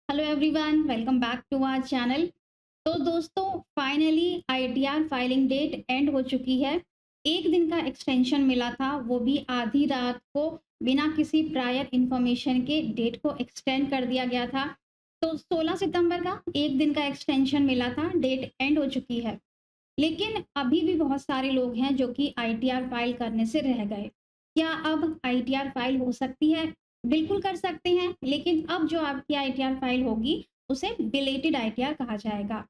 Hello everyone, welcome back to our channel. तो दोस्तों, finally ITR filing date end हो चुकी है। एक दिन का एक्सटेंशन मिला था, वो भी आधी रात को बिना किसी प्रायर इन्फॉर्मेशन के डेट को एक्सटेंड कर दिया गया था। तो 16 सितंबर का एक दिन का एक्सटेंशन मिला था, डेट एंड हो चुकी है। लेकिन अभी भी बहुत सारे लोग हैं जो कि आईटीआर फाइल करने से रह गए। क्या अब आईटीआर फाइल हो सकती है? बिल्कुल कर सकते हैं, लेकिन अब जो आपकी आईटीआर फाइल होगी उसे बिलेटेड आईटीआर कहा जाएगा।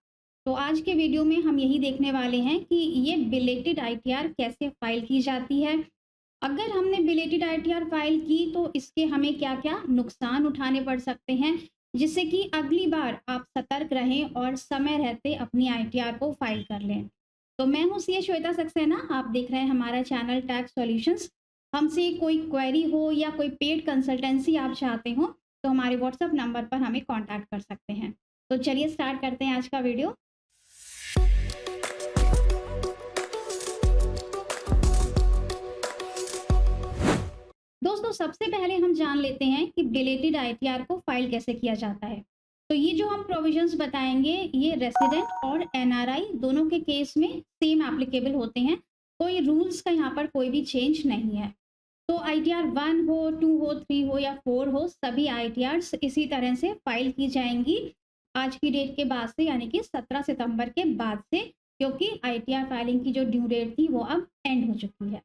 तो आज के वीडियो में हम यही देखने वाले हैं कि ये बिलेटेड आईटीआर कैसे फाइल की जाती है। अगर हमने बिलेटेड आईटीआर फाइल की तो इसके हमें क्या-क्या नुकसान उठाने पड़ सकते हैं, जिससे कि अगली बार आप सतर्क रहें और समय रहते अपनी आईटीआर को फाइल कर लें। तो मैं हूँ सीए श्वेता सक्सेना, आप देख रहे हैं हमारा चैनल टैक्स सॉल्यूशंस। हमसे कोई क्वेरी हो या कोई पेड कंसल्टेंसी आप चाहते हो तो हमारे व्हाट्सएप नंबर पर हमें कांटेक्ट कर सकते हैं। तो चलिए स्टार्ट करते हैं आज का वीडियो। दोस्तों, सबसे पहले हम जान लेते हैं कि डिलेटेड आईटीआर को फाइल कैसे किया जाता है। तो ये जो हम प्रोविजंस बताएंगे, ये रेसिडेंट और एनआरआई दोनों के केस में सेम एप्लीकेबल होते हैं। कोई रूल्स का यहाँ पर कोई भी चेंज नहीं है। तो आईटीआर 1 हो, 2 हो, 3 हो या 4 हो, सभी आईटीआर्स इसी तरह से फाइल की जाएंगी आज की डेट के बाद से, यानी कि 17 सितंबर के बाद से, क्योंकि आईटीआर फाइलिंग की जो ड्यू डेट थी वो अब एंड हो चुकी है।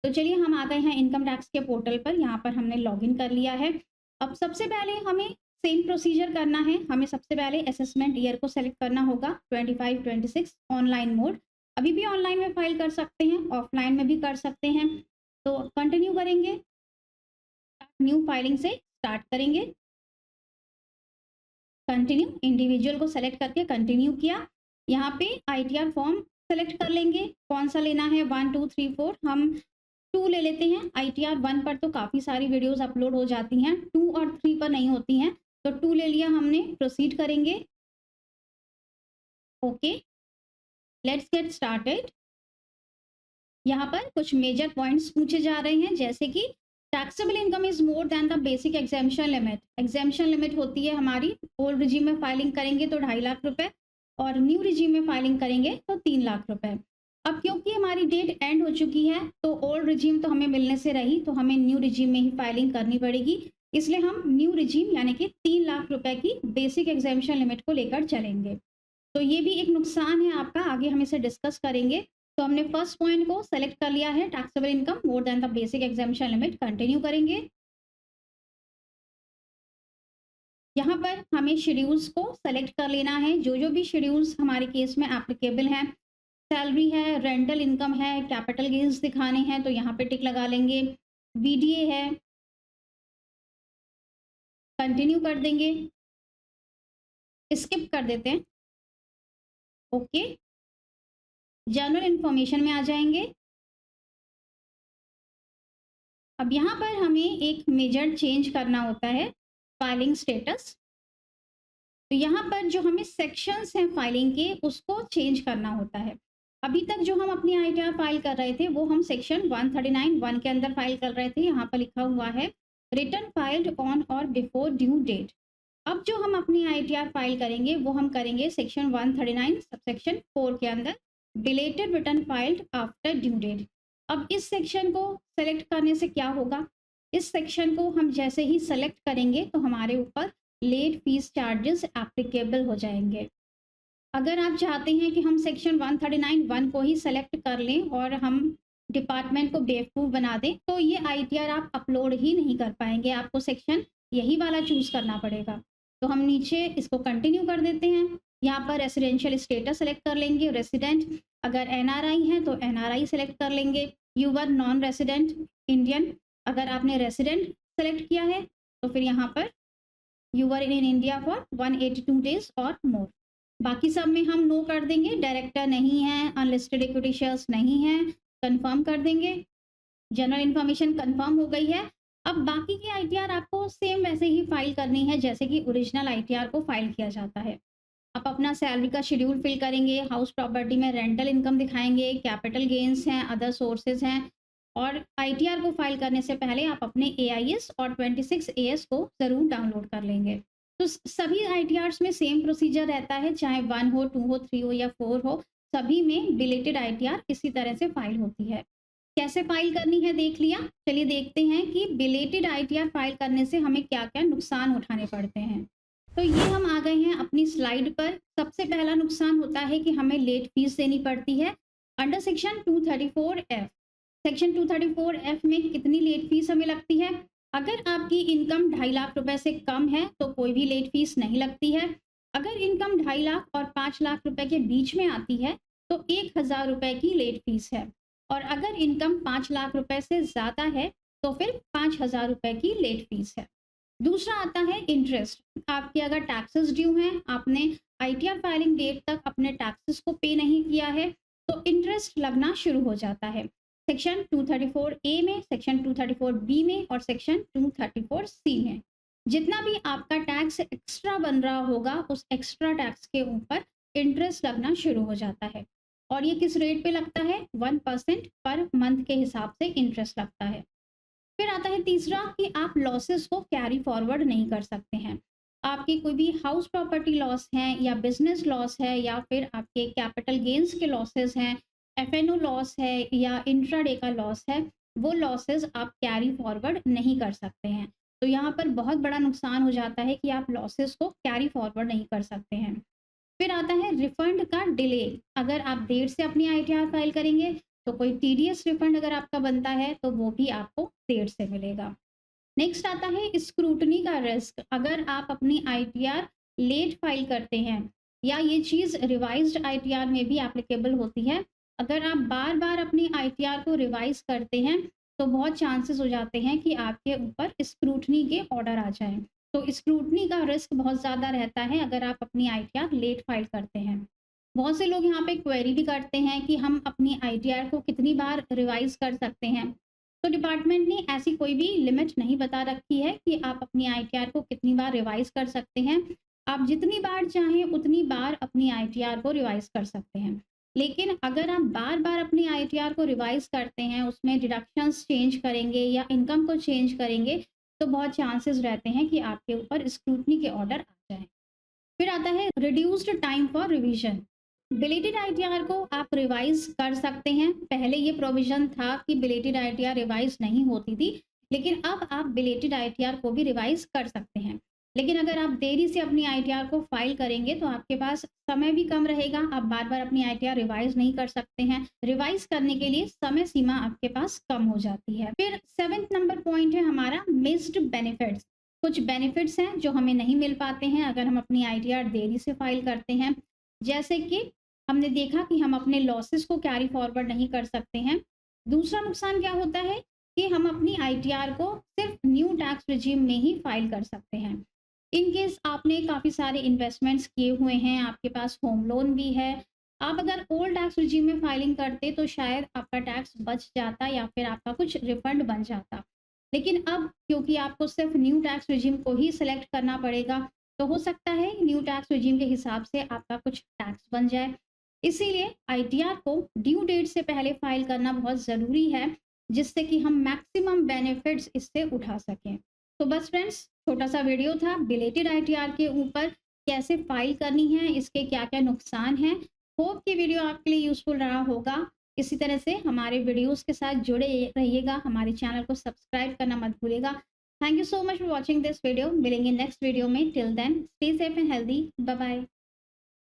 तो चलिए हम आ गए हैं इनकम टैक्स के पोर्टल पर। यहाँ पर हमने लॉगिन कर लिया है। अब सबसे पहले हमें सेम प्रोसीजर करना है। हमें सबसे पहले असेसमेंट ईयर को सेलेक्ट करना होगा, 25-26 ऑनलाइन मोड। अभी भी ऑनलाइन में फाइल कर सकते हैं, ऑफलाइन में भी कर सकते हैं। तो कंटिन्यू करेंगे, न्यू फाइलिंग से स्टार्ट करेंगे। कंटिन्यू, इंडिविजुअल को सेलेक्ट करके कंटिन्यू किया। यहाँ पे आईटीआर फॉर्म सेलेक्ट कर लेंगे, कौन सा लेना है, 1 2 3 4। हम 2 ले लेते हैं। आईटीआर 1 पर तो काफ़ी सारी वीडियोस अपलोड हो जाती हैं, 2 और 3 पर नहीं होती हैं। तो 2 ले लिया हमने, प्रोसीड करेंगे। Okay, let's get started. यहाँ पर कुछ मेजर पॉइंट्स पूछे जा रहे हैं, जैसे कि taxable income is more than the basic exemption limit. Exemption limit होती है हमारी, ओल्ड रिजीम में फाइलिंग करेंगे तो 2.5 लाख रुपए और न्यू रिजीम में फाइलिंग करेंगे तो 3 लाख रुपए। अब क्योंकि हमारी डेट एंड हो चुकी है तो ओल्ड रिजीम तो हमें मिलने से रही, तो हमें न्यू रिजीम में ही फाइलिंग करनी पड़ेगी। इसलिए हम न्यू रिजीम यानी कि 3 लाख रुपए की बेसिक एग्जेम्पशन लिमिट को लेकर चलेंगे। तो ये भी एक नुकसान है आपका, आगे हम इसे डिस्कस करेंगे। तो हमने फर्स्ट पॉइंट को सेलेक्ट कर लिया है, taxable income more than the basic exemption limit. Continue करेंगे। यहाँ पर हमें शेड्यूल्स को सेलेक्ट कर लेना है, जो जो भी शेड्यूल्स हमारे केस में एप्लीकेबल हैं। सैलरी है, रेंटल इनकम है, कैपिटल गेन्स दिखाने हैं तो यहाँ पे टिक लगा लेंगे। वीडीए है, कंटिन्यू कर देंगे। स्किप कर देते हैं। ओके, जनरल इंफॉर्मेशन में आ जाएंगे। अब यहाँ पर हमें एक मेजर चेंज करना होता है, फाइलिंग स्टेटस। तो यहाँ पर जो हमें सेक्शंस हैं फाइलिंग के, उसको चेंज करना होता है। अभी तक जो हम अपनी आईटीआर फाइल कर रहे थे वो हम सेक्शन 139(1) के अंदर फाइल कर रहे थे। यहाँ पर लिखा हुआ है रिटर्न फाइल्ड ऑन और बिफोर ड्यू डेट। अब जो हम अपनी आईटीआर फाइल करेंगे वो हम करेंगे सेक्शन 139 सबसेक्शन 4 के अंदर, belated return filed after due date. अब इस सेक्शन को सेलेक्ट करने से क्या होगा, इस सेक्शन को हम जैसे ही सेलेक्ट करेंगे तो हमारे ऊपर लेट फीस चार्जेस एप्लीकेबल हो जाएंगे। अगर आप चाहते हैं कि हम सेक्शन 139(1) को ही सेलेक्ट कर लें और हम डिपार्टमेंट को बेवकूफ़ बना दें, तो ये आईटीआर आप अपलोड ही नहीं कर पाएंगे, आपको सेक्शन यही वाला चूज़ करना पड़ेगा। तो हम नीचे इसको कंटिन्यू कर देते हैं। यहाँ पर रेसिडेंशियल स्टेटस सेलेक्ट कर लेंगे, रेसिडेंट। अगर एनआरआई हैं तो एनआरआई सेलेक्ट कर लेंगे। You are non resident Indian. अगर आपने रेसिडेंट सेलेक्ट किया है तो फिर यहाँ पर you are in India for 182 days और मोर। बाकी सब में हम नो कर देंगे, डायरेक्टर नहीं है, अनलिस्टेड इक्विटी शेयर्स नहीं है, कंफर्म कर देंगे। जनरल इन्फॉर्मेशन कंफर्म हो गई है। अब बाकी की आईटीआर आपको सेम वैसे ही फाइल करनी है जैसे कि ओरिजिनल आईटीआर को फाइल किया जाता है। आप अपना सैलरी का शेड्यूल फिल करेंगे, हाउस प्रॉपर्टी में रेंटल इनकम दिखाएंगे, कैपिटल गेन्स हैं, अदर सोर्सेज हैं। और आईटीआर को फाइल करने से पहले आप अपने एआईएस और 26 एएस को ज़रूर डाउनलोड कर लेंगे। तो सभी आईटीआर्स में सेम प्रोसीजर रहता है, चाहे 1 हो, 2 हो, 3 हो या 4 हो, सभी में बिलेटेड आईटीआर इसी तरह से फाइल होती है। कैसे फाइल करनी है देख लिया, चलिए देखते हैं कि बिलेटेड आईटीआर फाइल करने से हमें क्या-क्या नुकसान उठाने पड़ते हैं। तो ये हम आ गए हैं अपनी स्लाइड पर। सबसे पहला नुकसान होता है कि हमें लेट फीस देनी पड़ती है under section 234 F. Section 234 F में कितनी लेट फीस हमें लगती है? अगर आपकी इनकम 2.5 लाख रुपए से कम है तो कोई भी लेट फीस नहीं लगती है। अगर इनकम 2.5 लाख और 5 लाख रुपए के बीच में आती है तो 1,000 रुपए की लेट फीस है। और अगर इनकम 5 लाख रुपए से ज़्यादा है तो फिर 5,000 रुपए की लेट फीस है। दूसरा आता है इंटरेस्ट। आपके अगर टैक्सेस ड्यू हैं, आपने आईटीआर फाइलिंग डेट तक अपने टैक्सेस को पे नहीं किया है, तो इंटरेस्ट लगना शुरू हो जाता है। सेक्शन 234 ए में, सेक्शन 234 बी में और सेक्शन 234 सी में। जितना भी आपका टैक्स एक्स्ट्रा बन रहा होगा, उस एक्स्ट्रा टैक्स के ऊपर इंटरेस्ट लगना शुरू हो जाता है। और ये किस रेट पे लगता है? 1% पर मंथ के हिसाब से इंटरेस्ट लगता है। फिर आता है तीसरा कि आप लॉसेस को कैरी फॉरवर्ड नहीं कर सकते हैं। आपकी कोई भी हाउस प्रॉपर्टी लॉस है या बिजनेस लॉस है या फिर आपके कैपिटल गेन्स के लॉसेस हैं, एफएनओ लॉस है या इंट्राडे का लॉस है, वो लॉसेस आप कैरी फॉरवर्ड नहीं कर सकते हैं। तो यहाँ पर बहुत बड़ा नुकसान हो जाता है कि आप लॉसेस को कैरी फॉरवर्ड नहीं कर सकते हैं। फिर आता है रिफंड का डिले। अगर आप देर से अपनी आईटीआर फाइल करेंगे तो कोई टीडीएस रिफंड अगर आपका बनता है तो वो भी आपको देर से मिलेगा। नेक्स्ट आता है स्क्रूटनी का रिस्क। अगर आप अपनी आईटीआर लेट फाइल करते हैं, या ये चीज़ रिवाइज्ड आईटीआर में भी एप्लीकेबल होती है, अगर आप बार बार अपनी आईटीआर को रिवाइज करते हैं तो बहुत चांसेस हो जाते हैं कि आपके ऊपर स्क्रूटनी के ऑर्डर आ जाएं। तो स्क्रूटनी का रिस्क बहुत ज़्यादा रहता है अगर आप अपनी आईटीआर लेट फाइल करते हैं। बहुत से लोग यहाँ पे क्वेरी भी करते हैं कि हम अपनी आईटीआर को कितनी बार रिवाइज कर सकते हैं। तो डिपार्टमेंट ने ऐसी कोई भी लिमिट नहीं बता रखी है कि आप अपनी आईटीआर को कितनी बार रिवाइज कर सकते हैं। आप जितनी बार चाहें उतनी बार अपनी आईटीआर को रिवाइज कर सकते हैं। लेकिन अगर आप बार बार अपनी आईटीआर को रिवाइज करते हैं, उसमें डिडक्शंस चेंज करेंगे या इनकम को चेंज करेंगे, तो बहुत चांसेस रहते हैं कि आपके ऊपर स्क्रूटनी के ऑर्डर आ जाएं। फिर आता है reduced time for revision. Belated ITR को आप रिवाइज कर सकते हैं। पहले ये प्रोविजन था कि बिलेटेड आईटीआर रिवाइज नहीं होती थी, लेकिन अब आप बिलेटेड आईटीआर को भी रिवाइज कर सकते हैं। लेकिन अगर आप देरी से अपनी आईटीआर को फाइल करेंगे तो आपके पास समय भी कम रहेगा, आप बार बार अपनी आईटीआर रिवाइज नहीं कर सकते हैं। रिवाइज करने के लिए समय सीमा आपके पास कम हो जाती है। फिर 7th नंबर पॉइंट है हमारा मिस्ड बेनिफिट्स। कुछ बेनिफिट्स हैं जो हमें नहीं मिल पाते हैं अगर हम अपनी आईटीआर देरी से फाइल करते हैं। जैसे कि हमने देखा कि हम अपने लॉसेस को कैरी फॉरवर्ड नहीं कर सकते हैं। दूसरा नुकसान क्या होता है कि हम अपनी आईटीआर को सिर्फ न्यू टैक्स रिजीम में ही फाइल कर सकते हैं। इन केस आपने काफ़ी सारे इन्वेस्टमेंट्स किए हुए हैं, आपके पास होम लोन भी है, आप अगर ओल्ड टैक्स रिजीम में फाइलिंग करते तो शायद आपका टैक्स बच जाता या फिर आपका कुछ रिफंड बन जाता। लेकिन अब क्योंकि आपको सिर्फ न्यू टैक्स रिजीम को ही सिलेक्ट करना पड़ेगा, तो हो सकता है न्यू टैक्स रिजीम के हिसाब से आपका कुछ टैक्स बन जाए। इसीलिए आईटीआर को ड्यू डेट से पहले फाइल करना बहुत ज़रूरी है, जिससे कि हम मैक्सिमम बेनिफिट्स इससे उठा सकें। तो बस फ्रेंड्स, छोटा सा वीडियो था बिलेटेड आईटीआर के ऊपर, कैसे फाइल करनी है, इसके क्या क्या नुकसान हैं। होप कि वीडियो आपके लिए यूज़फुल रहा होगा। इसी तरह से हमारे वीडियोस के साथ जुड़े रहिएगा, हमारे चैनल को सब्सक्राइब करना मत भूलिएगा। Thank you so much for watching this video. मिलेंगे नेक्स्ट वीडियो में। Till then stay safe and healthy. Bye bye.